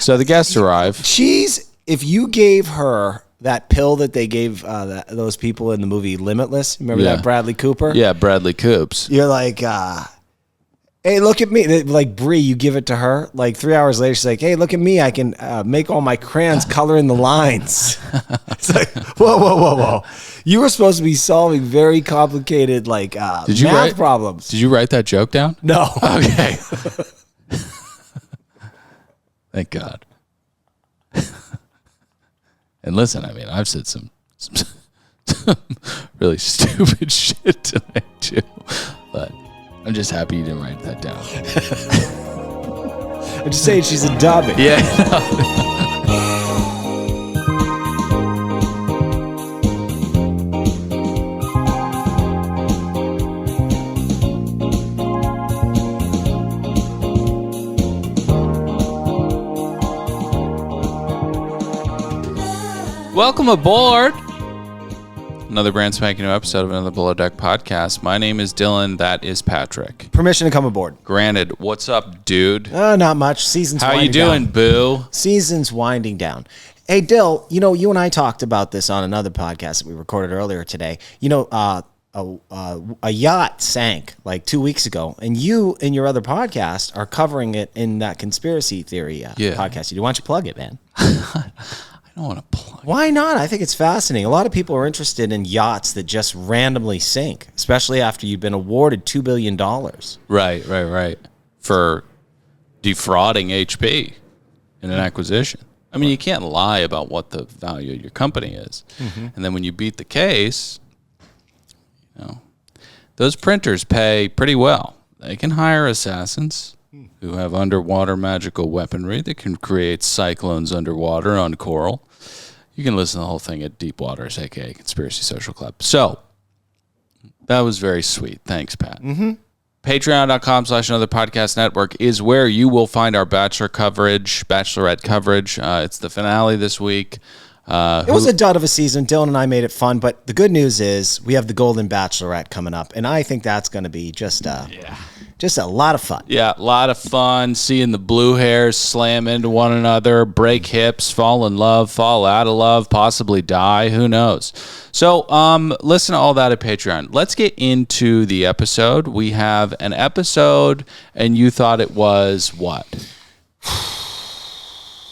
So the guests arrive. If you gave her that pill that they gave those people in the movie Limitless, remember that Bradley Cooper? Yeah, Bradley Coops. You're like, hey, look at me. Like Brie, you give it to her. Like 3 hours later, she's like, hey, look at me. I can make all my crayons color in the lines. It's like, whoa. You were supposed to be solving very complicated math problems. Did you write that joke down? No. Okay. Thank God. And listen, I mean, I've said some really stupid shit tonight too, but I'm just happy you didn't write that down. I'm just saying she's a dummy. Yeah. Welcome aboard. Another brand spanking new episode of another Below Deck podcast. My name is Dylan. That is Patrick. Permission to come aboard. Granted. What's up, dude? Not much. Season's winding down. How you doing, boo? Season's winding down. Hey, Dill, you and I talked about this on another podcast that we recorded earlier today. A yacht sank like 2 weeks ago, and you in your other podcast are covering it in that conspiracy theory podcast. Why don't you plug it, man? I don't want to plug. Why not? I think it's fascinating. A lot of people are interested in yachts that just randomly sink, especially after you've been awarded $2 billion. Right. For defrauding HP in an acquisition. I mean, you can't lie about what the value of your company is. Mm-hmm. And then when you beat the case, those printers pay pretty well. They can hire assassins who have underwater magical weaponry that can create cyclones underwater on coral. You can listen to the whole thing at Deep Waters, a.k.a. Conspiracy Social Club. So, that was very sweet. Thanks, Pat. Mm-hmm. Patreon.com/Another Podcast Network is where you will find our bachelorette coverage. It's the finale this week. It was a dud of a season. Dylan and I made it fun, but the good news is we have the Golden Bachelorette coming up, and I think that's going to be just a lot of fun. Yeah, a lot of fun seeing the blue hairs slam into one another, break hips, fall in love, fall out of love, possibly die. Who knows? So listen to all that at Patreon. Let's get into the episode. We have an episode, and you thought it was what?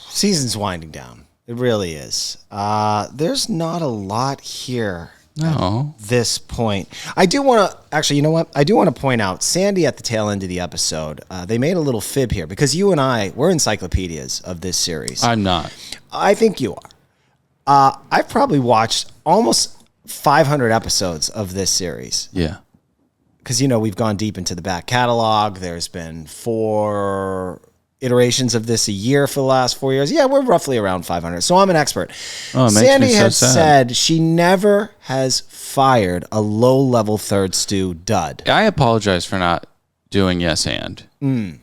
Season's winding down. It really is. There's not a lot here. No. At this point. I do want to, actually, you know what? I do want to point out, Sandy at the tail end of the episode, they made a little fib here, because you and I, we're encyclopedias of this series. I'm not. I think you are. I've probably watched almost 500 episodes of this series. Yeah. Because, we've gone deep into the back catalog. There's been 4 iterations of this a year for the last 4 years. Yeah, we're roughly around 500. So I'm an expert. Sandy has said she never has fired a low-level third stew dud. I apologize for not doing yes and, because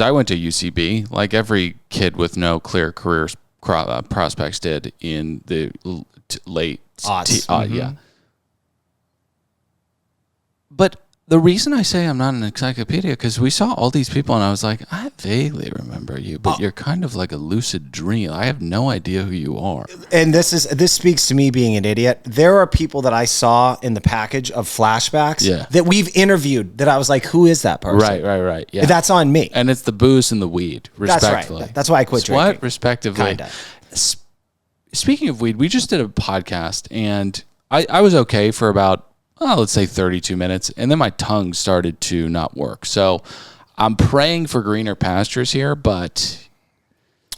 I went to UCB like every kid with no clear career prospects did in the late aughts. Yeah. But the reason I say I'm not an encyclopedia, because we saw all these people and I was like, I vaguely remember you, but you're kind of like a lucid dream. I have no idea who you are. And this speaks to me being an idiot. There are people that I saw in the package of flashbacks that we've interviewed that I was like, who is that person? Right. Yeah. That's on me. And it's the booze and the weed, respectfully. That's right. That's why I quit drinking. What? Respectively. Kinda. Speaking of weed, we just did a podcast and I was okay for about, let's say 32 minutes. And then my tongue started to not work. So I'm praying for greener pastures here, but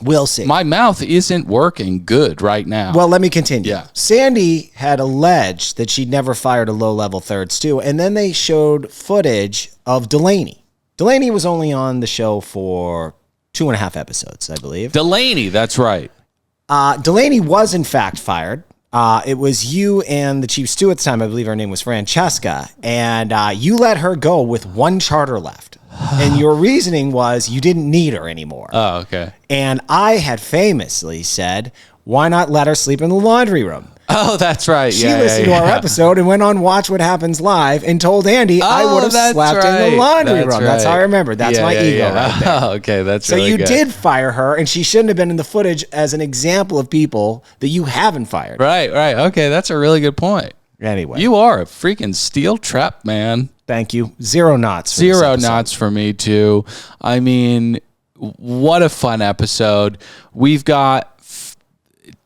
we'll see. My mouth isn't working good right now. Well, let me continue. Yeah. Sandy had alleged that she'd never fired a low-level third stew. And then they showed footage of Delaney. Delaney was only on the show for 2.5 episodes, I believe. Delaney, that's right. Delaney was, in fact, fired. It was you and the chief stew at the time. I believe her name was Francesca. And you let her go with one charter left. And your reasoning was you didn't need her anymore. Oh, okay. And I had famously said, why not let her sleep in the laundry room? Oh, that's right. She listened to our episode and went on Watch What Happens Live and told Andy I would have slept in the laundry room. Right. That's how I remember. That's my ego right there. Oh, okay, that's so really you good. did fire her, and she shouldn't have been in the footage as an example of people that you haven't fired. Right. Okay, that's a really good point. Anyway. You are a freaking steel trap, man. Thank you. 0 knots. Zero knots for me, too. I mean, what a fun episode. We've got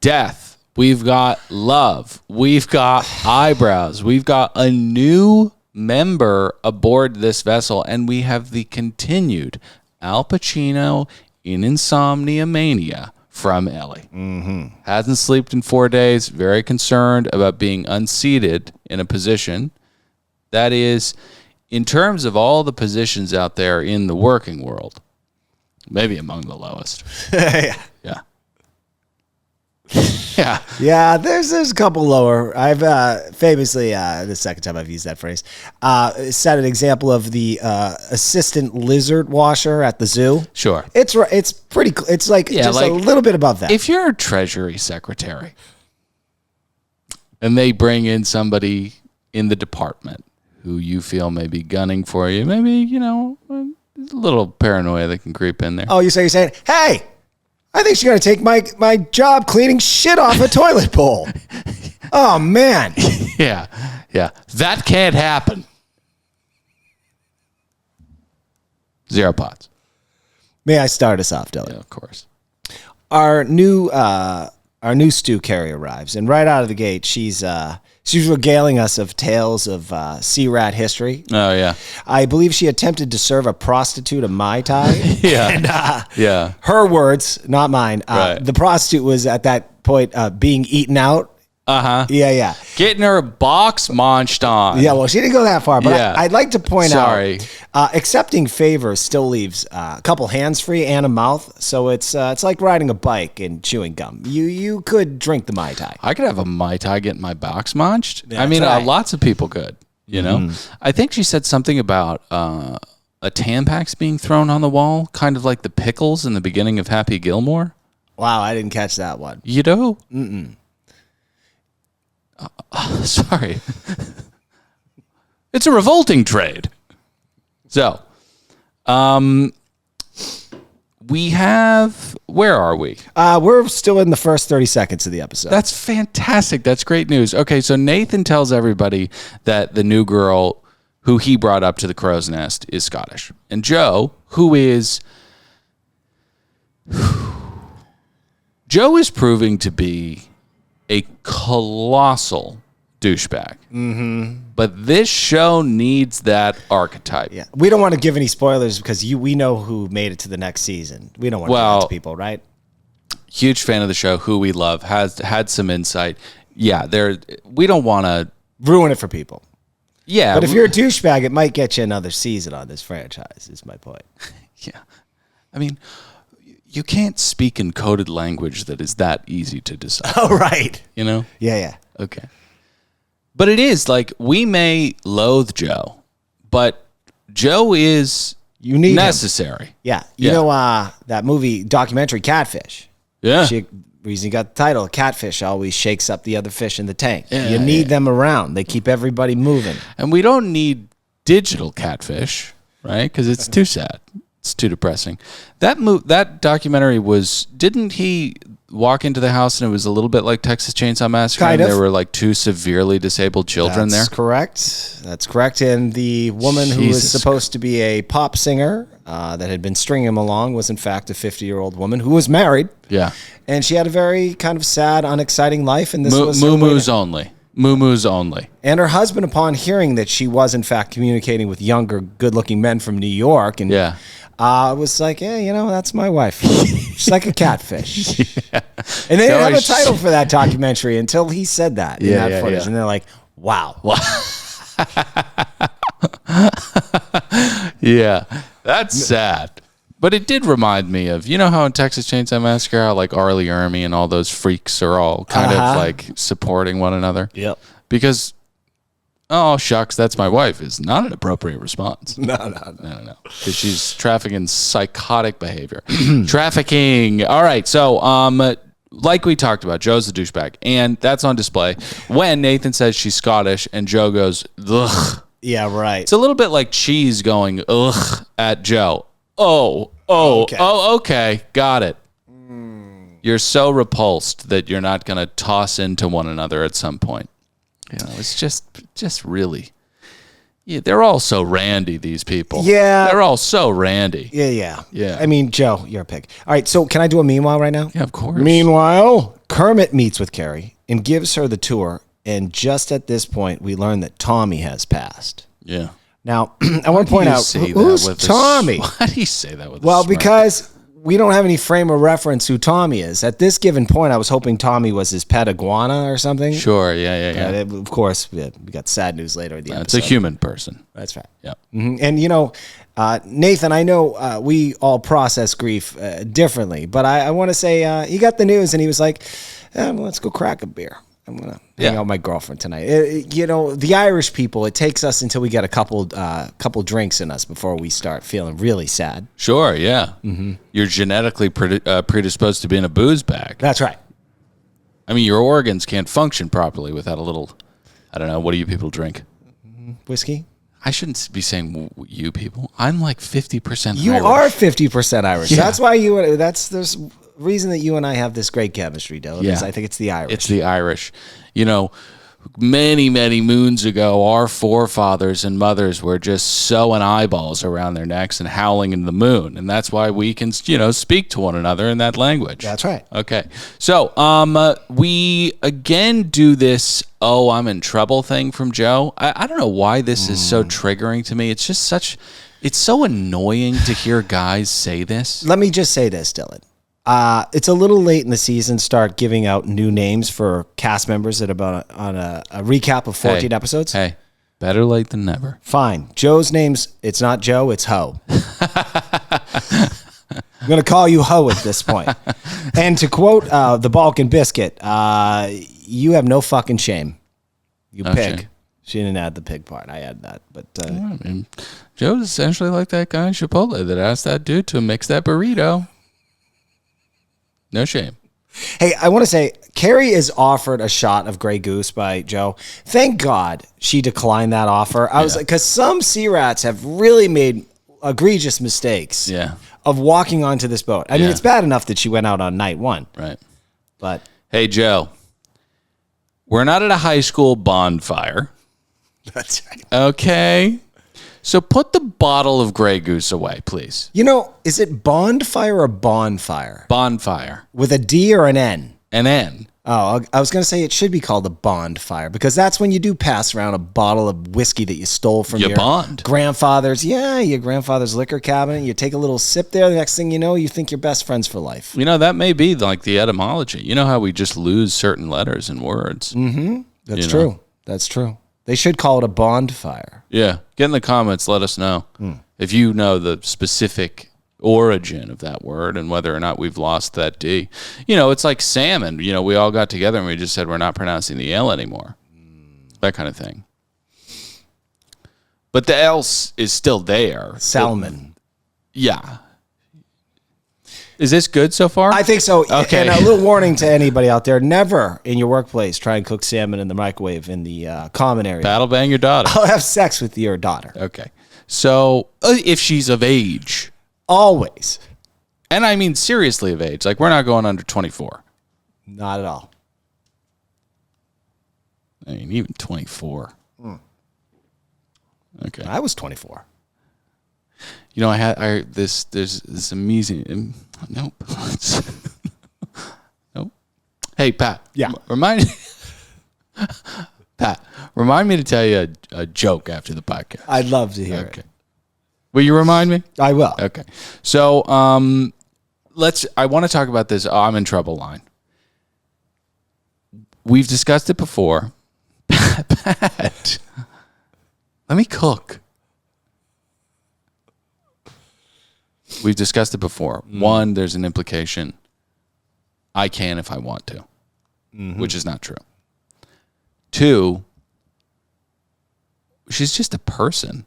death. We've got love. We've got eyebrows. We've got a new member aboard this vessel, and we have the continued Al Pacino in Insomnia Mania from Ellie. Mm-hmm. Hasn't slept in 4 days. Very concerned about being unseated in a position that is, in terms of all the positions out there in the working world, maybe among the lowest. Yeah. Yeah. Yeah, there's a couple lower. I've famously, the second time I've used that phrase, set an example of the assistant lizard washer at the zoo. Sure. It's pretty, it's like just a little bit above that. If you're a treasury secretary and they bring in somebody in the department who you feel may be gunning for you, maybe, a little paranoia that can creep in there. Oh, you're saying, hey, I think she's going to take my job cleaning shit off a toilet bowl. Oh, man. Yeah. That can't happen. 0 pots. May I start us off, Dylan? Yeah, of course. Our new stew carry arrives, and right out of the gate, she's regaling us of tales of sea rat history. Oh, yeah. I believe she attempted to serve a prostitute a Mai Tai. Yeah. And, her words, not mine. Right. The prostitute was at that point being eaten out. Uh-huh. Yeah. Getting her box munched on. Yeah, well, she didn't go that far, but Yeah. I'd like to point Sorry. out, accepting favors still leaves a couple hands free and a mouth, so it's like riding a bike and chewing gum. You could drink the Mai Tai. I could have a Mai Tai getting my box munched. That's I mean, right. lots of people could, I think she said something about a Tampax being thrown on the wall, kind of like the pickles in the beginning of Happy Gilmore. Wow, I didn't catch that one. You know? Mm-mm. Sorry. It's a revolting trade. So, we have, where are we? We're still in the first 30 seconds of the episode. That's fantastic. That's great news. Okay, so Nathan tells everybody that the new girl who he brought up to the crow's nest is Scottish. And Joe, Joe is proving to be a colossal douchebag. Mm-hmm. But this show needs that archetype. Yeah, we don't want to give any spoilers because we know who made it to the next season. We don't want to do that to people, right? Huge fan of the show, who we love, has had some insight. Yeah, we don't want to ruin it for people. Yeah, but if you're a douchebag, it might get you another season on this franchise. Is my point. Yeah, I mean, you can't speak in coded language that is that easy to decide. Oh, right. Yeah. Okay. But it is like, we may loathe Joe, but Joe is necessary. Him. Yeah. You know that movie documentary Catfish? Yeah. Reason you got the title, Catfish always shakes up the other fish in the tank. Yeah, you need them around. They keep everybody moving. And we don't need digital catfish, right? Because it's too sad. It's too depressing. That documentary didn't he walk into the house and it was a little bit like Texas Chainsaw Massacre? Kind of. There were like 2 severely disabled children there. That's correct. And the woman who was supposed to be a pop singer that had been stringing him along was in fact a 50-year-old woman who was married. Yeah. And she had a very kind of sad, unexciting life. And this was Moo-moos only. Moo-moos only. And her husband, upon hearing that she was in fact communicating with younger, good-looking men from New York, and was like, hey, that's my wife. She's like a catfish. Yeah. And they didn't have a title for that documentary until he said that in that footage. Yeah. And they're like, wow. Yeah, that's sad. But it did remind me of, how in Texas Chainsaw Massacre, how like Arlie Ermy and all those freaks are all kind of like supporting one another. Yep. Because oh, shucks, that's my wife is not an appropriate response. No. Because she's trafficking psychotic behavior. Trafficking. All right. So, like we talked about, Joe's the douchebag. And that's on display when Nathan says she's Scottish and Joe goes, ugh. Yeah, right. It's a little bit like cheese going, ugh, at Joe. Okay. Got it. You're so repulsed that you're not going to toss into one another at some point. You know, it's just really, yeah, they're all so randy, these people. Yeah. They're all so randy. Yeah. I mean, Joe, you're a pig. All right, so can I do a meanwhile right now? Yeah, of course. Meanwhile, Kermit meets with Carrie and gives her the tour. And just at this point, we learn that Tommy has passed. Yeah. Now, I want to point out, who's Tommy? Why do you say that with a Well, smirk? because we don't have any frame of reference who Tommy is. At this given point, I was hoping Tommy was his pet iguana or something. Sure, yeah. Of course, we got sad news later in the episode. It's a human person. That's right. Yeah. Mm-hmm. And, you know, Nathan, I know we all process grief differently, but I want to say he got the news and he was like, let's go crack a beer. I'm going to hang out with my girlfriend tonight. You know, the Irish people, it takes us until we get a couple drinks in us before we start feeling really sad. Sure, yeah. Mm-hmm. You're genetically predisposed to being a booze bag. That's right. I mean, your organs can't function properly without a little, I don't know, what do you people drink? Whiskey? I shouldn't be saying you people. I'm like 50% You Irish. are 50% Irish. Yeah. That's why there's reason that you and I have this great chemistry, Dylan. Yeah. I think it's the Irish. It's the Irish. You know, many, many moons ago, our forefathers and mothers were just sewing eyeballs around their necks and howling into the moon. And that's why we can, speak to one another in that language. That's right. Okay. So we again do this, I'm in trouble thing from Joe. I don't know why this is so triggering to me. It's just it's so annoying to hear guys say this. Let me just say this, Dylan. It's a little late in the season to start giving out new names for cast members on a recap of 14 episodes. Hey, better late than never. Fine. Joe's name's, it's not Joe, it's Ho. I'm going to call you Ho at this point. And to quote the Balkan Biscuit, you have no fucking shame. You pig. Shame. She didn't add the pig part. I add that. But I mean, Joe's essentially like that guy in Chipotle that asked that dude to mix that burrito. No shame. Hey, I want to say, Carrie is offered a shot of Grey Goose by Joe. Thank God she declined that offer. I was like, because some sea rats have really made egregious mistakes of walking onto this boat. I mean, it's bad enough that she went out on night one. Right. But hey, Joe, we're not at a high school bonfire. That's right. Okay. So put the bottle of Grey Goose away, please. You know, is it Bondfire or Bonfire? Bonfire. With a D or an N? An N. Oh, I was going to say it should be called a Bondfire because that's when you do pass around a bottle of whiskey that you stole from your grandfather's. Yeah, your grandfather's liquor cabinet. You take a little sip there. The next thing you know, you think you're best friends for life. You know, that may be like the etymology. You know how we just lose certain letters and words? Mm-hmm. That's true. That's true. They should call it a bonfire. Yeah. Get in the comments. Let us know if you know the specific origin of that word and whether or not we've lost that D. You know, it's like salmon. You know, we all got together and we just said we're not pronouncing the L anymore. That kind of thing. But the L is still there. Salmon. Yeah. Is this good so far? I think so. Okay. And a little warning to anybody out there: never in your workplace try and cook salmon in the microwave in the common area. Battle bang your daughter. I'll have sex with your daughter. Okay. So if she's of age, always, and I mean seriously of age, like we're not going under 24. Not at all. I mean, even 24. Okay. I was 24. You know, there's this amazing. Nope. Nope. Hey, Pat. Yeah. Remind me to tell you a joke after the podcast. I'd love to hear it. Will you remind me? I will. Okay. So, I want to talk about this I'm in trouble line. We've discussed it before. Pat, let me cook. We've discussed it before. One, there's an implication. I can if I want to, which is not true. Two, she's just a person.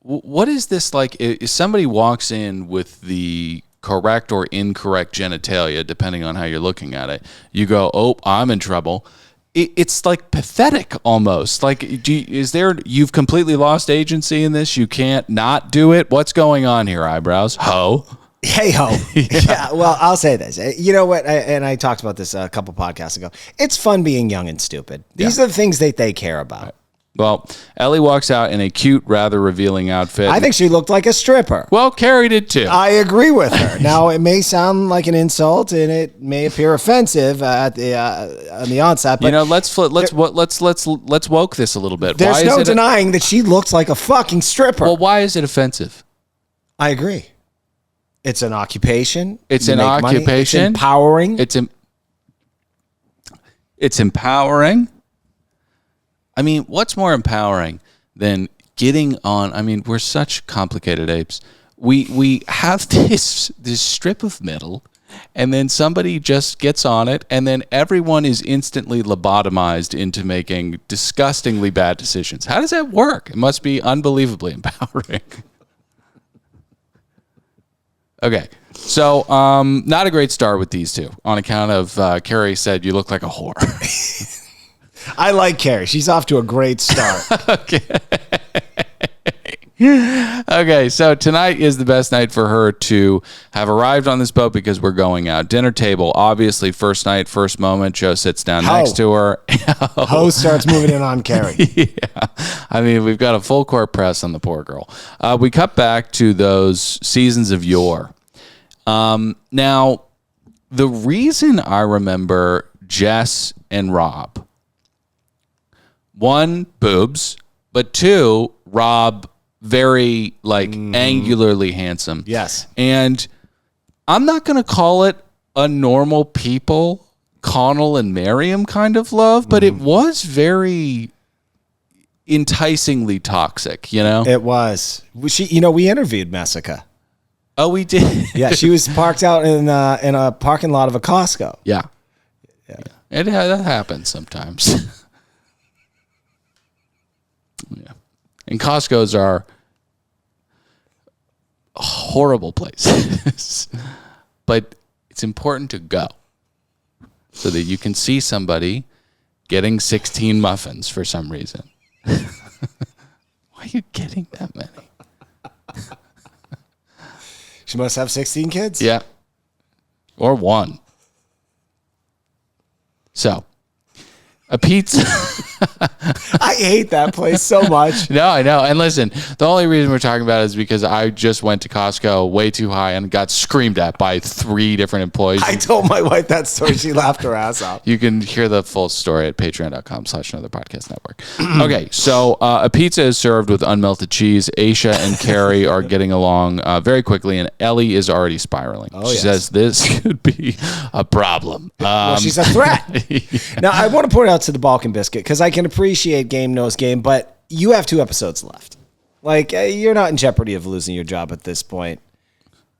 What is this like? If somebody walks in with the correct or incorrect genitalia, depending on how you're looking at it, you go, oh, I'm in trouble. It's like pathetic almost. Like, you've completely lost agency in this? You can't not do it? What's going on here, eyebrows? Ho. Hey ho. Yeah. Well, I'll say this. You know what? And I talked about this a couple podcasts ago. It's fun being young and stupid. These are the things that they care about. Right. Well, Ellie walks out in a cute, rather revealing outfit. I think she looked like a stripper. Well, Carrie did too. I agree with her. Now, it may sound like an insult and it may appear offensive at the on the onset, but let's woke this a little bit. There's no denying that she looks like a fucking stripper. Well, why is it offensive? I agree. It's an occupation. It's an occupation. It's empowering. It's empowering. I mean, what's more empowering than getting on? I mean, we're such complicated apes. We have this strip of metal, and then somebody just gets on it, and then everyone is instantly lobotomized into making disgustingly bad decisions. How does that work? It must be unbelievably empowering. Okay, so not a great start with these two on account of Carrie said you look like a whore. I like Carrie. She's off to a great start. Okay, so tonight is the best night for her to have arrived on this boat because we're going out. Dinner table, obviously, first night, first moment. Joe sits down next to her. Ho starts moving in on Carrie. Yeah, I mean, we've got a full court press on the poor girl. We cut back to those seasons of yore. Now, the reason I remember Jess and Rob, one, boobs, but two, Rob, very angularly handsome. Yes. And I'm not going to call it a normal people, Connell and Miriam kind of love, but it was very enticingly toxic, you know? It was. We interviewed Messica. Oh, we did? Yeah, she was parked out in a parking lot of a Costco. Yeah. That happens sometimes. Yeah. And Costco's are horrible places. But it's important to go so that you can see somebody getting 16 muffins for some reason. Why are you getting that many? She must have 16 kids? Yeah. Or one. So, a pizza. I hate that place so much. No, I know. And listen, the only reason we're talking about it is because I just went to Costco way too high and got screamed at by 3 different employees. I told my wife that story. She laughed her ass off. You can hear the full story at patreon.com/another podcast network. Okay, so a pizza is served with unmelted cheese. Aisha and Carrie are getting along very quickly, and Ellie is already spiraling. She says this could be a problem. Well, she's a threat. Now, I want to point out to the Balkan Biscuit, because I can appreciate Game Knows Game, but you have 2 episodes left. You're not in jeopardy of losing your job at this point.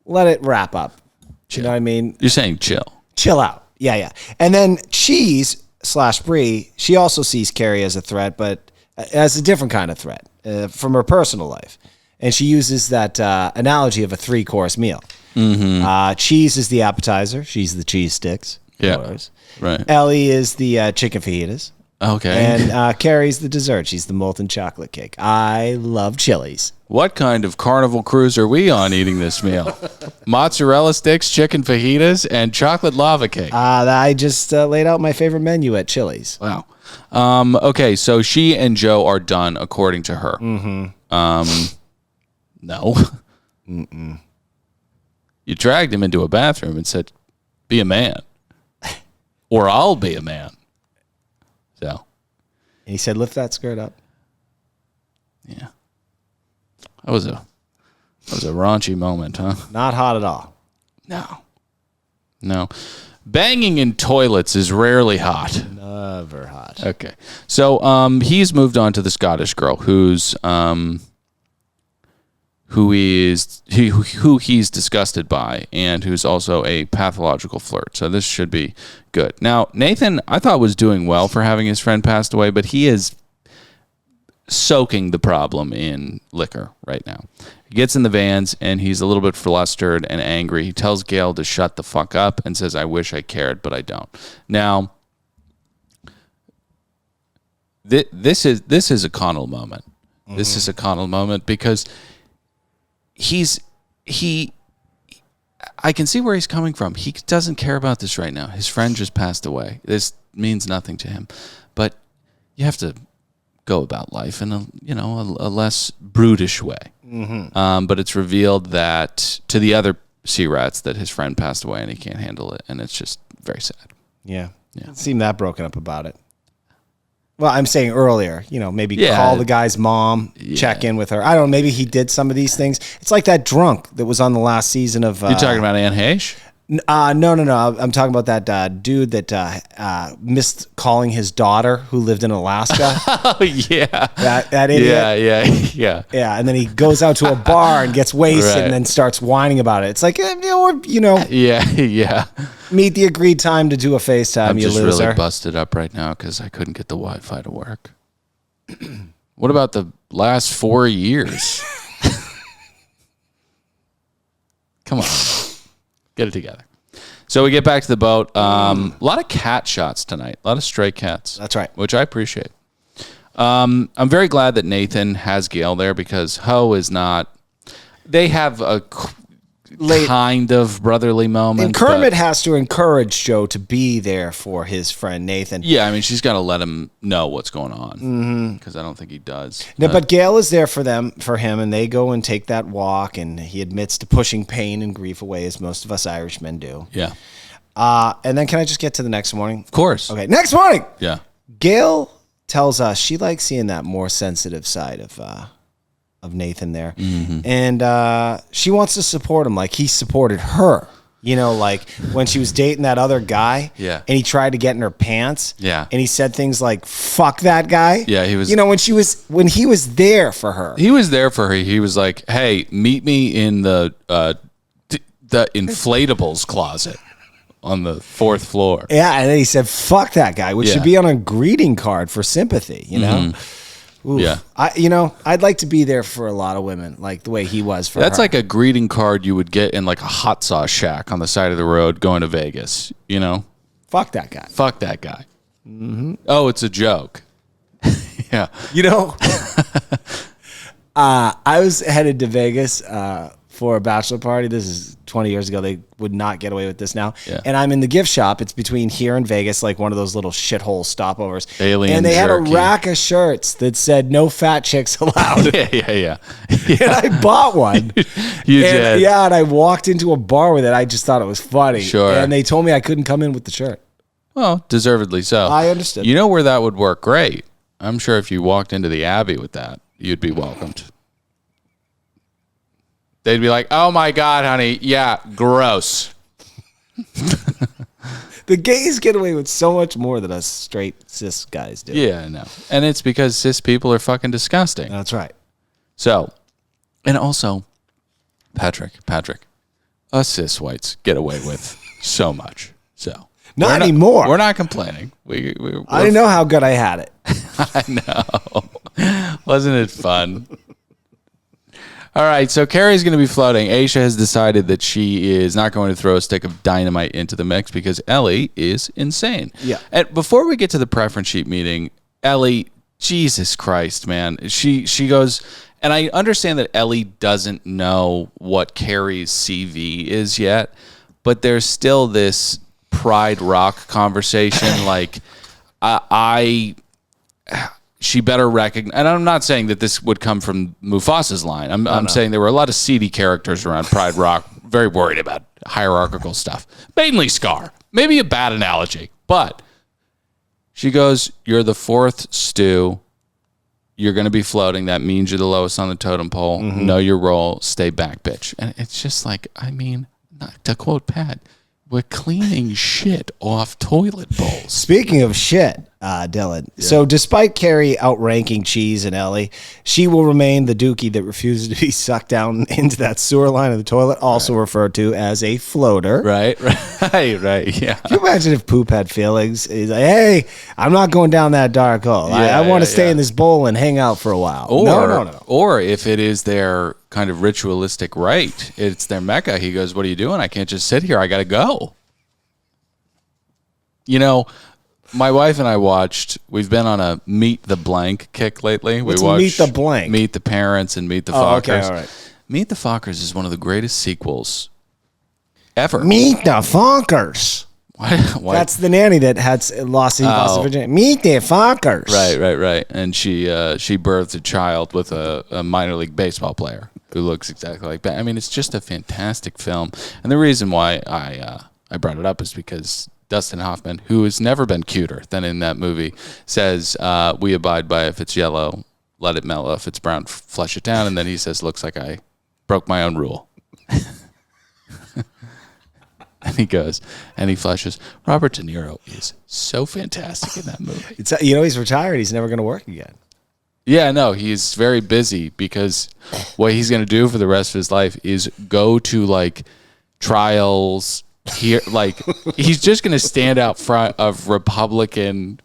Let it wrap up. Chill. You know what I mean? You're saying chill. Chill out. Yeah. And then Cheese/Brie, she also sees Carrie as a threat, but as a different kind of threat from her personal life. And she uses that analogy of a 3-course meal. Mm-hmm. Cheese is the appetizer. She's the cheese sticks. Yeah. Right. Ellie is the chicken fajitas. Okay. And Carrie's the dessert. She's the molten chocolate cake. I love Chili's. What kind of carnival cruise are we on eating this meal? Mozzarella sticks, chicken fajitas, and chocolate lava cake. I just laid out my favorite menu at Chili's. Wow. Okay, so she and Joe are done, according to her. Mm-hmm. No. Mm-mm. You dragged him into a bathroom and said, be a man. Or I'll be a man. So. And he said, lift that skirt up. Yeah. That was a raunchy moment, huh? Not hot at all. No. Banging in toilets is rarely hot. Never hot. Okay. So he's moved on to the Scottish girl who he's disgusted by and who's also a pathological flirt. So this should be good. Now, Nathan, I thought was doing well for having his friend passed away, but he is soaking the problem in liquor right now. He gets in the vans and he's a little bit flustered and angry. He tells Gail to shut the fuck up and says, I wish I cared, but I don't. Now, this is a Connell moment. Mm-hmm. This is a Connell moment because I can see where he's coming from. He doesn't care about this right now. His friend just passed away. This means nothing to him. But you have to go about life in a less brutish way. Mm-hmm. But it's revealed that to the other sea rats that his friend passed away and he can't handle it, and it's just very sad. Yeah. It seemed that broken up about it. Well, I'm saying earlier, maybe call the guy's mom, check in with her. I don't know, maybe he did some of these things. It's like that drunk that was on the last season of... You're talking about Anne Heche? No. I'm talking about that dude that missed calling his daughter who lived in Alaska. Oh, yeah. That idiot. Yeah. Yeah, and then he goes out to a bar and gets wasted and then starts whining about it. It's like, Yeah. Meet the agreed time to do a FaceTime, I'm you loser. I'm just really busted up right now because I couldn't get the Wi-Fi to work. What about the last 4 years? Come on. Get it together. So we get back to the boat. A lot of cat shots tonight. A lot of stray cats. That's right. Which I appreciate. I'm very glad that Nathan has Gail there because Ho is not... They have a kind of brotherly moment. And Kermit has to encourage Joe to be there for his friend Nathan. Yeah, I mean, she's got to let him know what's going on because I don't think he does. No, but Gail is there for him, and they go and take that walk, and he admits to pushing pain and grief away, as most of us Irishmen do. Yeah. And then can I just get to the next morning? Of course. Okay, next morning. Yeah. Gail tells us she likes seeing that more sensitive side of Nathan there. Mm-hmm. And she wants to support him like he supported her. Like when she was dating that other guy and he tried to get in her pants. Yeah. And he said things like, fuck that guy. Yeah, he was... when he was there for her. He was there for her. He was like, hey, meet me in the inflatables closet on the 4th floor. Yeah, and then he said, fuck that guy, which should be on a greeting card for sympathy, Mm-hmm. Oof. Yeah, I'd like to be there for a lot of women, like the way he was for her. That's like a greeting card you would get in like a hot sauce shack on the side of the road going to Vegas. Fuck that guy. Fuck that guy. Mm-hmm. Oh, it's a joke. Yeah. I was headed to Vegas for a bachelor party. This is 20 years ago. They would not get away with this now. Yeah. And I'm in the gift shop. It's between here and Vegas, like one of those little shithole stopovers. Alien and they jerky. Had a rack of shirts that said no fat chicks allowed. Yeah. And I bought one. You did. Yeah, and I walked into a bar with it. I just thought it was funny. Sure. And they told me I couldn't come in with the shirt. Well, deservedly so. I understood. You know where that would work great? I'm sure if you walked into the Abbey with that, you'd be welcomed. They'd be like, oh, my God, honey. Yeah, gross. The gays get away with so much more than us straight cis guys do. Yeah, I know. And it's because cis people are fucking disgusting. That's right. So, and also, Patrick, us cis whites get away with so much. So not anymore. We're not complaining. I didn't know how good I had it. I know. Wasn't it fun? All right, so Carrie's going to be floating. Aisha has decided that she is not going to throw a stick of dynamite into the mix because Ellie is insane. Yeah. And before we get to the preference sheet meeting, Ellie, Jesus Christ, man. She goes, and I understand that Ellie doesn't know what Carrie's CV is yet, but there's still this Pride Rock conversation. Like, she better recognize, and I'm not saying that this would come from Mufasa's line. I'm saying there were a lot of seedy characters around Pride Rock, very worried about hierarchical stuff. Mainly Scar. Maybe a bad analogy, but she goes, you're the 4th stew. You're going to be floating. That means you're the lowest on the totem pole. Mm-hmm. Know your role. Stay back, bitch. And it's just like, I mean, to quote Pat, we're cleaning shit off toilet bowls. Speaking of shit, Dylan. Yeah. So despite Carrie outranking Cheese and Ellie, she will remain the dookie that refuses to be sucked down into that sewer line of the toilet, also referred to as a floater. Right. Yeah. Can you imagine if Poop had feelings? He's like, hey, I'm not going down that dark hole. I want to stay in this bowl and hang out for a while. Or, no. Or if it is their kind of ritualistic rite, it's their mecca. He goes, what are you doing? I can't just sit here. I got to go. You know, my wife and I we've been on a Meet the Blank kick lately. What's Meet the Blank? Meet the Parents and Meet the Fockers. Okay, all right. Meet the Fockers is one of the greatest sequels ever. Meet the Fockers. Why? That's the nanny that had lost virginity. Meet the Fockers. Right. And she birthed a child with a minor league baseball player who looks exactly like that. I mean, it's just a fantastic film. And the reason why I brought it up is because Dustin Hoffman, who has never been cuter than in that movie, says, we abide by if it's yellow, let it mellow. If it's brown, flush it down. And then he says, looks like I broke my own rule. And he goes, and he flushes. Robert De Niro is so fantastic in that movie. He's retired. He's never going to work again. Yeah, no, he's very busy because what he's going to do for the rest of his life is go to like trials here. Like he's just going to stand out front of Republican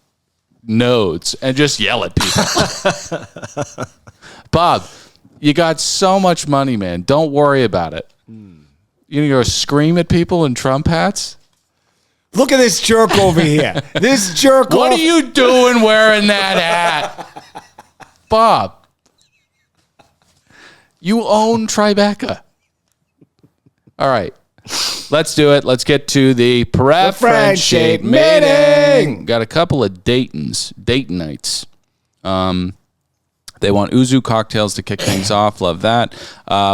nodes and just yell at people. Bob, you got so much money, man. Don't worry about it. You gonna go scream at people in Trump hats? Look at this jerk over here. This jerk. What are you doing wearing that hat? Bob, you own Tribeca. All right, let's do it. Let's get to the preference sheet meeting. Got a couple of Daytonites. They want Uzu cocktails to kick things off. Love that.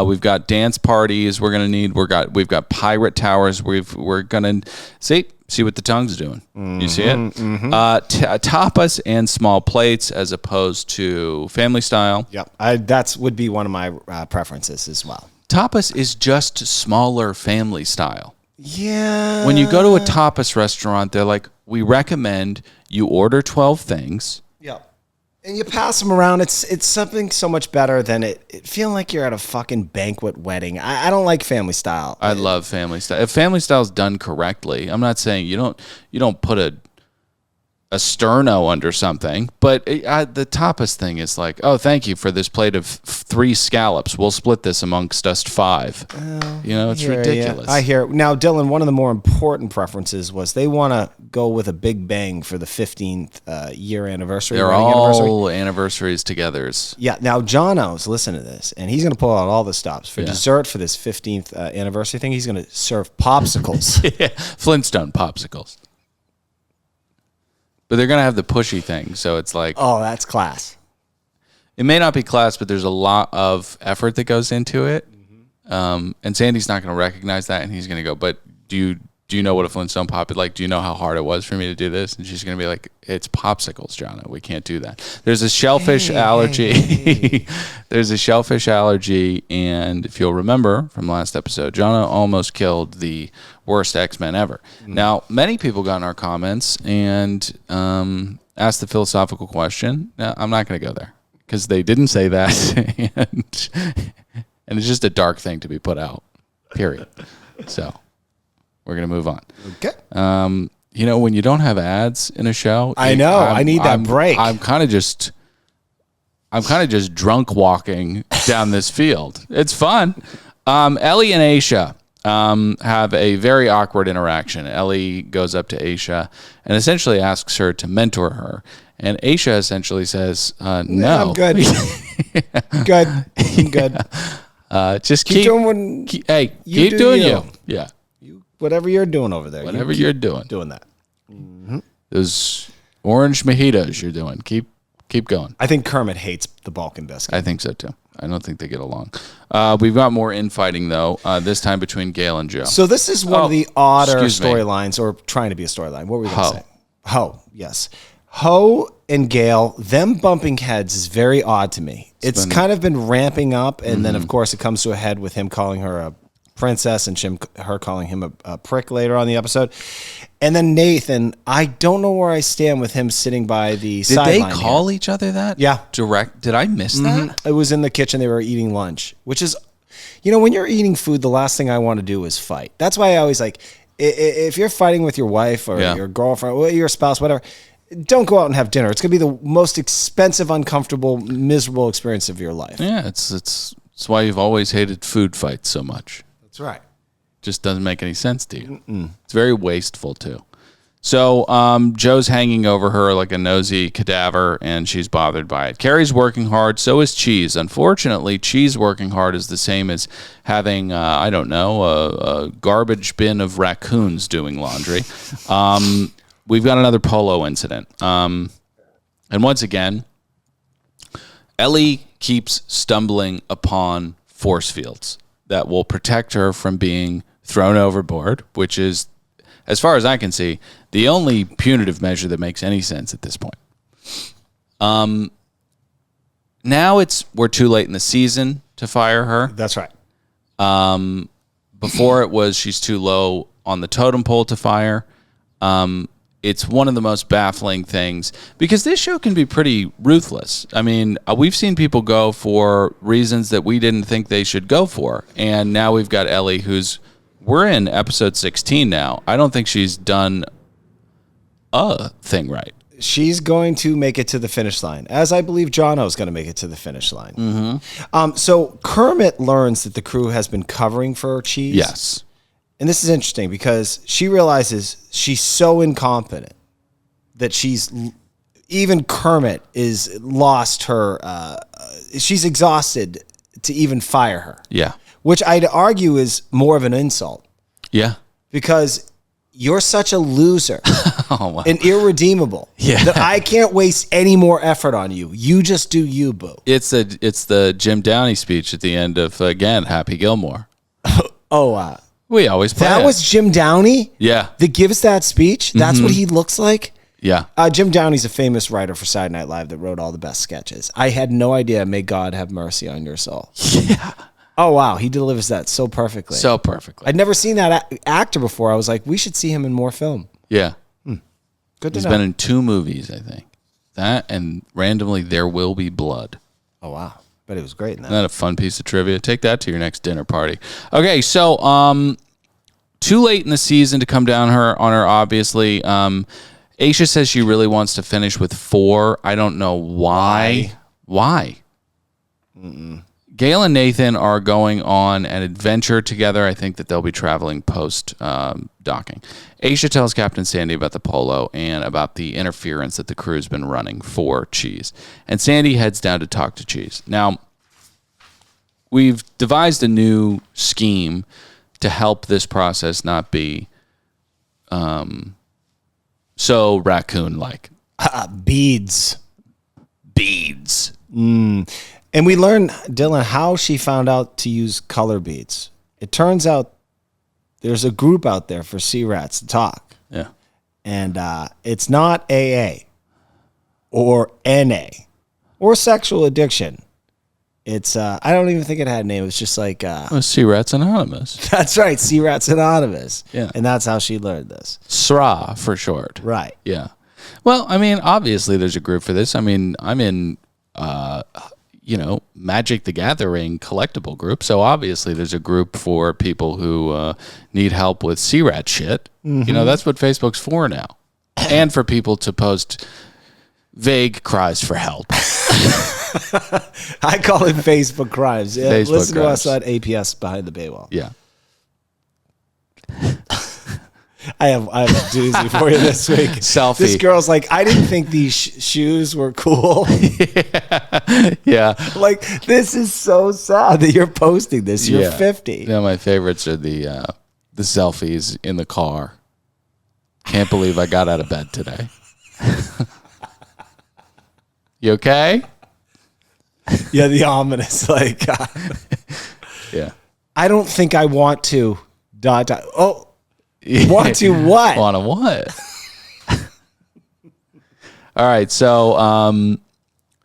We've got dance parties. We're gonna need. We've got pirate towers. We're gonna see what the tongue's doing. You see it? Mm-hmm. Tapas and small plates as opposed to family style. Yep, that would be one of my preferences as well. Tapas is just smaller family style. Yeah. When you go to a tapas restaurant, they're like, we recommend you order 12 things. Yep. And you pass them around. It's something so much better than it feeling like you're at a fucking banquet wedding. I don't like family style. I love family style. If family style is done correctly, I'm not saying you don't put a sterno under something, but the tapas thing is like, oh, thank you for this plate of 3 scallops. We'll split this amongst us 5. It's ridiculous. I hear. Now, Dylan, one of the more important preferences was they want to go with a big bang for the 15th year anniversary. They're all anniversaries togethers. Yeah. Now, Jono's, listen to this, and he's going to pull out all the stops. For dessert for this 15th anniversary thing, he's going to serve popsicles. Flintstone popsicles. But they're going to have the pushy thing, so it's like... Oh, that's class. It may not be class, but there's a lot of effort that goes into it. Mm-hmm. And Sandy's not going to recognize that, and he's going to go, but do you know what a Flintstone pop is like? Do you know how hard it was for me to do this? And she's going to be like, it's popsicles, Jono. We can't do that. There's a shellfish allergy. Hey. There's a shellfish allergy, and if you'll remember from last episode, Jono almost killed the worst X-Men ever. Now, many people got in our comments and asked the philosophical question. Now, I'm not going to go there because they didn't say that, and it's just a dark thing to be put out, period. So we're going to move on. Okay. When you don't have ads in a show, I know. I need that break. I'm kind of just drunk walking down this field. It's fun. Ellie and Aisha have a very awkward interaction. Ellie goes up to Aisha and essentially asks her to mentor her. And Aisha essentially says, no. I'm good. I'm good. Just keep doing keep doing you. Yeah. Whatever you're doing over there. Whatever you're doing. Doing that. Mm-hmm. Those orange mojitos you're doing. Keep going. I think Kermit hates the Balkan biscuit. I think so, too. I don't think they get along. We've got more infighting, though, this time between Gail and Joe. So this is one of the odder storylines, or trying to be a storyline. What were we going to say? Ho, yes. Ho and Gail, them bumping heads is very odd to me. It's kind of been ramping up, and then, of course, it comes to a head with him calling her a princess and her calling him a prick later on the episode. And then Nathan, I don't know where I stand with him sitting by the sideline. Did they call each other that? Yeah. Direct. Did I miss that? It was in the kitchen. They were eating lunch, which is, when you're eating food, the last thing I want to do is fight. That's why I always like, if you're fighting with your wife or your girlfriend or your spouse, whatever, don't go out and have dinner. It's going to be the most expensive, uncomfortable, miserable experience of your life. Yeah, it's why you've always hated food fights so much. That's right. Just doesn't make any sense to you. It's very wasteful too. So Joe's hanging over her like a nosy cadaver, and she's bothered by it. Carrie's working hard. So is Cheese. Unfortunately, Cheese working hard is the same as having, a garbage bin of raccoons doing laundry. We've got another polo incident. And once again, Ellie keeps stumbling upon force fields that will protect her from being thrown overboard, which is, as far as I can see, the only punitive measure that makes any sense at this point. Now we're too late in the season to fire her. That's right. Before it was she's too low on the totem pole to fire. It's one of the most baffling things because this show can be pretty ruthless. I mean, we've seen people go for reasons that we didn't think they should go for. And now we've got Ellie, we're in episode 16 now. I don't think she's done a thing right. She's going to make it to the finish line, as I believe Jono's going to make it to the finish line. Mm-hmm. So Kermit learns that the crew has been covering for Cheese. Yes. And this is interesting because she realizes she's so incompetent that even Kermit is lost her. She's exhausted to even fire her. Yeah. Which I'd argue is more of an insult. Yeah. Because you're such a loser wow. and irredeemable that I can't waste any more effort on you. You just do you, boo. It's the Jim Downey speech at the end of, again, Happy Gilmore. Oh, we always play that it. was Jim Downey? Yeah. That gives that speech? That's what he looks like? Yeah. Jim Downey's a famous writer for Saturday Night Live that wrote all the best sketches. I had no idea. May God have mercy on your soul. Yeah. Oh, wow. He delivers that so perfectly. So perfectly. I'd never seen that actor before. I was like, we should see him in more film. Yeah. Good to He's know. been in 2 movies, I think. That and randomly There Will Be Blood. Oh, wow. But it was great in that. Isn't that a fun piece of trivia? Take that to your next dinner party. Okay, so too late in the season to come down on her, obviously. Aisha says she really wants to finish with 4. I don't know why. Why? Gail and Nathan are going on an adventure together. I think that they'll be traveling post docking. Aisha tells Captain Sandy about the polo and about the interference that the crew's been running for Cheese. And Sandy heads down to talk to Cheese. Now, we've devised a new scheme to help this process not be so raccoon-like. Beads. Mm. And we learned, Dylan, how she found out to use color beads. It turns out there's a group out there for sea rats to talk. Yeah. And it's not AA or NA or sexual addiction. It's, I don't even think it had a name. It was just like... Sea Rats Anonymous. That's right, Sea Rats Anonymous. Yeah. And that's how she learned this. SRA for short. Right. Yeah. Well, I mean, obviously there's a group for this. I mean, I'm in... Magic the Gathering collectible group. So obviously there's a group for people who need help with sea rat shit. Mm-hmm. That's what Facebook's for now. And for people to post vague cries for help. I call it Facebook crimes. Yeah, Facebook listen crimes. to us at APS Behind the Paywall. Yeah. I have a doozy for you this week. Selfie. This girl's like, I didn't think these shoes were cool. Yeah. Like, this is so sad that you're posting this. You're 50. Yeah, my favorites are the selfies in the car. Can't believe I got out of bed today. You okay? Yeah, the ominous, like. Yeah. I don't think I want to. ... Oh. Want to what? Want to what? All right. So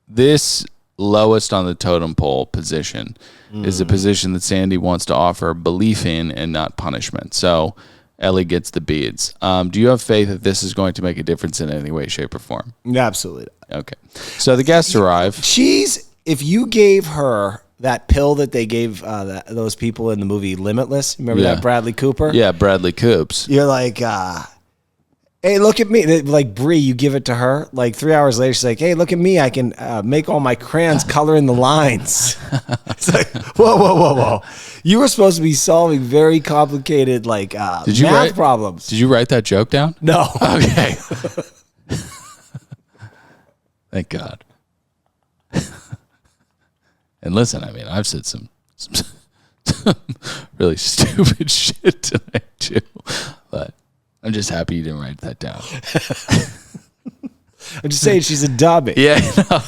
this lowest on the totem pole position is a position that Sandy wants to offer belief in and not punishment. So Ellie gets the beads. Do you have faith that this is going to make a difference in any way, shape, or form? Absolutely. Okay. So the guests arrive. If you gave her that pill that they gave those people in the movie Limitless, remember that Bradley Cooper? Yeah, Bradley Coops. You're like, hey, look at me. Like Brie, you give it to her. Like 3 hours later, she's like, hey, look at me. I can make all my crayons color in the lines. It's like, whoa. You were supposed to be solving very complicated math problems. Did you write that joke down? No. Okay. Thank God. And listen, I mean, I've said some really stupid shit tonight too, but I'm just happy you didn't write that down. I'm just saying she's a dummy. Yeah, no.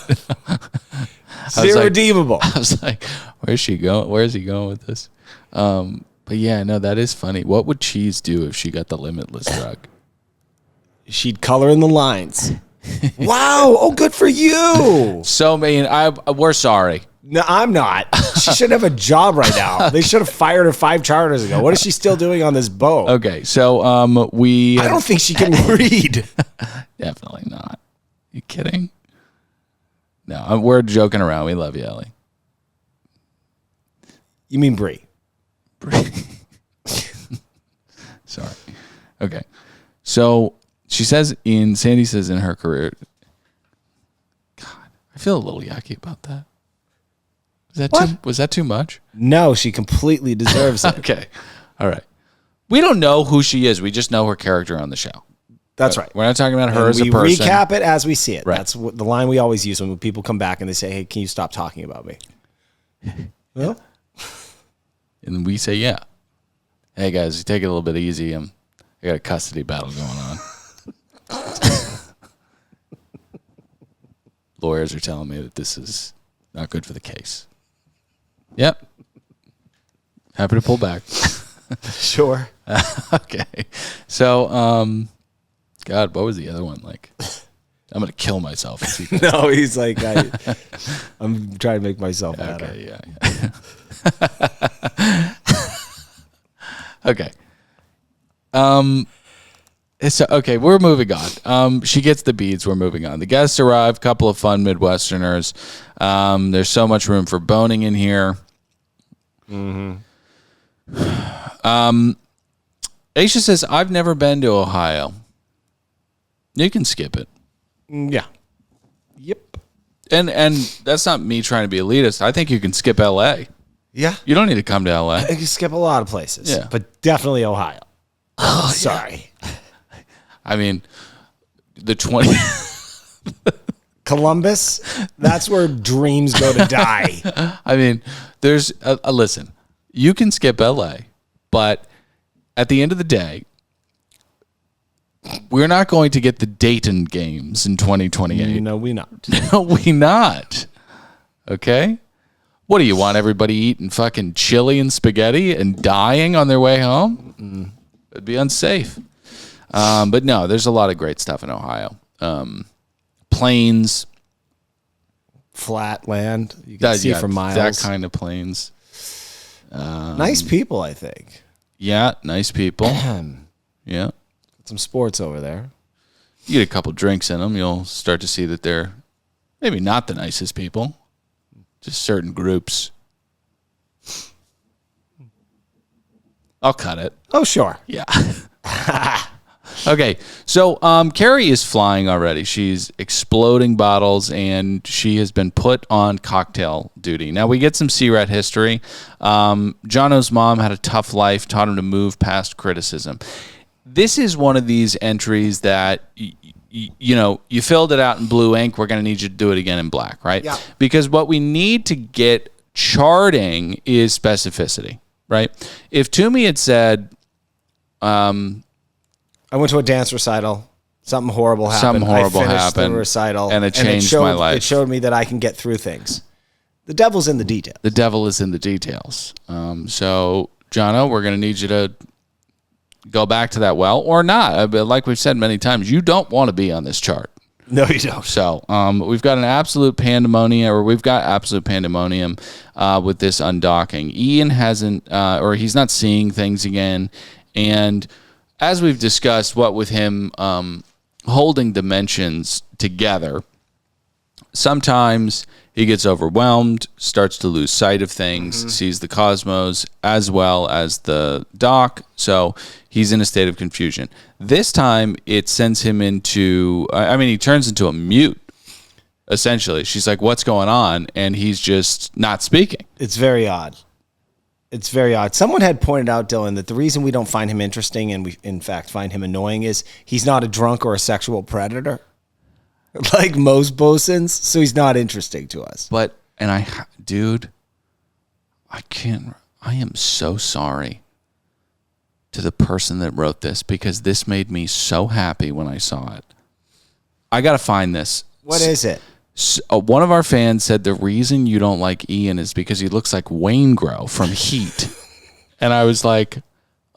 Irredeemable. I was like, where's she going? Where's he going with this? But yeah, no, that is funny. What would Cheese do if she got the Limitless drug? She'd color in the lines. Wow. Oh, good for you. So, I mean, we're sorry. No, I'm not. She shouldn't have a job right now. They should have fired her 5 charters ago. What is she still doing on this boat? Okay, so I don't think she can read. Definitely not. You kidding? No, we're joking around. We love you, Ellie. You mean Brie? Sorry. Okay. So Sandy says in her career, God, I feel a little yucky about that. Was that too much? No, she completely deserves it. Okay. All right. We don't know who she is. We just know her character on the show. That's right. We're not talking about her as a person. We recap it as we see it. Right. That's the line we always use when people come back and they say, hey, can you stop talking about me? Well, and we say, yeah. Hey, guys, you take it a little bit easy. I got a custody battle going on. Lawyers are telling me that this is not good for the case. Yep. Happy to pull back. Sure. Okay. So, God, what was the other one like? I'm going to kill myself. No, he's like, I'm trying to make myself better. Okay, yeah. Okay. Okay, we're moving on. She gets the beads. We're moving on. The guests arrive. Couple of fun Midwesterners. There's so much room for boning in here. Mm-hmm. Aisha says, I've never been to Ohio. You can skip it. Yeah. Yep. And that's not me trying to be elitist. I think you can skip L.A. Yeah. You don't need to come to L.A. You can skip a lot of places. Yeah. But definitely Ohio. Oh, sorry. Yeah. I mean, the 20... Columbus, that's where dreams go to die. I mean, there's listen, you can skip LA, but at the end of the day, we're not going to get the Dayton games in 2028. No, we not. No, we not. Okay? What do you want everybody eating fucking chili and spaghetti and dying on their way home? It'd be unsafe. But no, there's a lot of great stuff in Ohio. Plains, flat land, you can see for miles. That kind of plains. Nice people, I think. Yeah, nice people. Yeah, got some sports over there. You get a couple drinks in them, you'll start to see that they're maybe not the nicest people. Just certain groups. I'll cut it. Oh, sure. Yeah. Okay, so Carrie is flying already. She's exploding bottles, and she has been put on cocktail duty. Now, we get some C-Rat history. Jono's mom had a tough life, taught him to move past criticism. This is one of these entries that, you filled it out in blue ink. We're going to need you to do it again in black, right? Yeah. Because what we need to get charting is specificity, right? If Toomey had said... I went to a dance recital. Something horrible happened. Something horrible I finished happened. the recital, and it changed my life. It showed me that I can get through things. The devil's in the details. The devil is in the details. So, Jono, we're going to need you to go back to that well or not. But like we've said many times, you don't want to be on this chart. No, you don't. So we've got absolute pandemonium with this undocking. Ian hasn't, or he's not seeing things again. And as we've discussed, what with him holding dimensions together, sometimes he gets overwhelmed, starts to lose sight of things, sees the cosmos as well as the dock. So he's in a state of confusion. This time, it sends him into, he turns into a mute, essentially. She's like, what's going on? And he's just not speaking. It's very odd. It's very odd. Someone had pointed out, Dylan, that the reason we don't find him interesting and we, in fact, find him annoying is he's not a drunk or a sexual predator like most bosuns, so he's not interesting to us. But, dude, I am so sorry to the person that wrote this because this made me so happy when I saw it. I got to find this. What is it? One of our fans said the reason you don't like Ian is because he looks like Waingro from Heat. And I was like,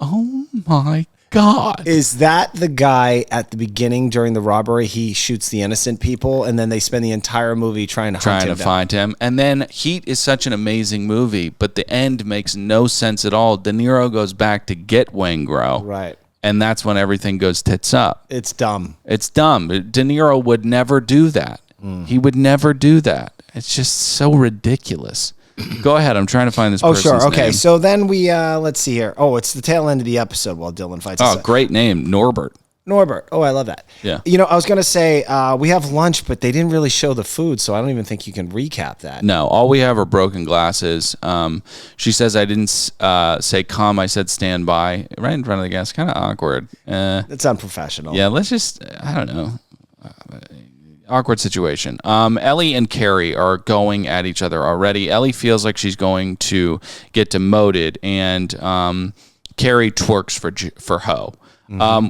oh my God. Is that the guy at the beginning during the robbery? He shoots the innocent people and then they spend the entire movie trying to find him. And then Heat is such an amazing movie, but the end makes no sense at all. De Niro goes back to get Waingro. Right. And that's when everything goes tits up. It's dumb. It's dumb. De Niro would never do that. He would never do that. It's just so ridiculous. Go ahead. I'm trying to find this person's name. Okay. name. So then we, let's see here. Oh, it's the tail end of the episode while Dylan fights. Oh, great name. Norbert. Oh, I love that. Yeah. I was going to say we have lunch, but they didn't really show the food, so I don't even think you can recap that. No, all we have are broken glasses. She says I didn't say come. I said stand by right in front of the gas. Kind of awkward. It's unprofessional. Yeah, let's just, I don't know. Awkward situation. Ellie and Carrie are going at each other already. Ellie feels like she's going to get demoted, and Carrie twerks for Ho.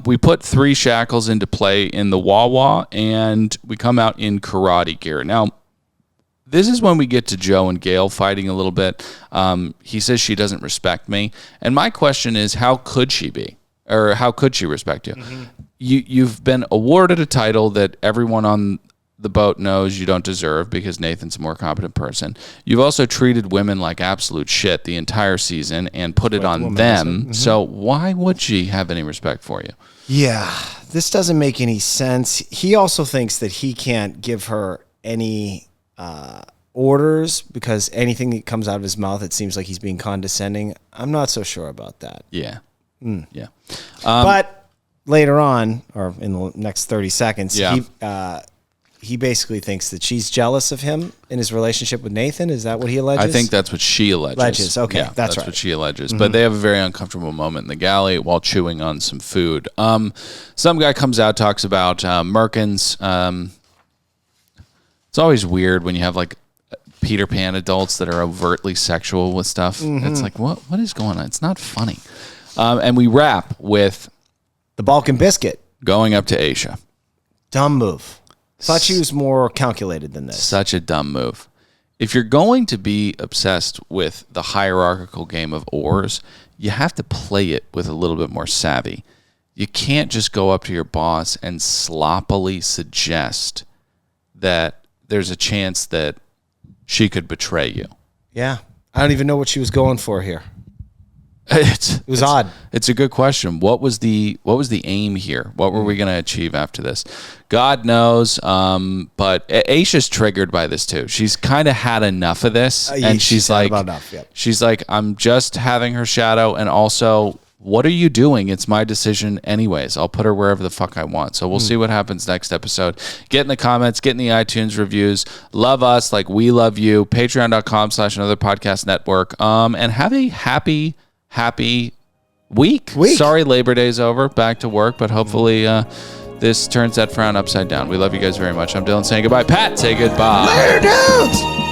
We put 3 shackles into play in the Wawa, and we come out in karate gear. Now, this is when we get to Joe and Gail fighting a little bit. He says she doesn't respect me, and my question is, how could she be? Or how could she respect you? You've been awarded a title that everyone on the boat knows you don't deserve because Nathan's a more competent person. You've also treated women like absolute shit the entire season and put it on them. So why would she have any respect for you? Yeah, this doesn't make any sense. He also thinks that he can't give her any orders because anything that comes out of his mouth, it seems like he's being condescending. I'm not so sure about that. Yeah. Yeah. But later on, or in the next 30 seconds, he basically thinks that she's jealous of him in his relationship with Nathan. Is that what he alleges? I think that's what she alleges. Okay, yeah, that's right. what she alleges. But they have a very uncomfortable moment in the galley while chewing on some food. Some guy comes out, talks about Merkins. It's always weird when you have like Peter Pan adults that are overtly sexual with stuff. It's like, what is going on? It's not funny. And we wrap with the Balkan Biscuit going up to Aisha. Dumb move. Thought she was more calculated than this. Such a dumb move. If you're going to be obsessed with the hierarchical game of oars, you have to play it with a little bit more savvy. You can't just go up to your boss and sloppily suggest that there's a chance that she could betray you. Yeah. I don't even know what she was going for here. It was odd. It's a good question. What was the aim here? What were we going to achieve after this? God knows. But Aisha's triggered by this too. She's kind of had enough of this, and she's like, she's like, I'm just having her shadow, and also, what are you doing? It's my decision anyways. I'll put her wherever the fuck I want. So we'll see what happens next episode. Get in the comments, get in the iTunes reviews. Love us like we love you. Patreon.com/another podcast network. And have a happy week. Sorry, Labor Day's over. Back to work, but hopefully this turns that frown upside down. We love you guys very much. I'm Dylan saying goodbye. Pat, say goodbye. Later, dudes!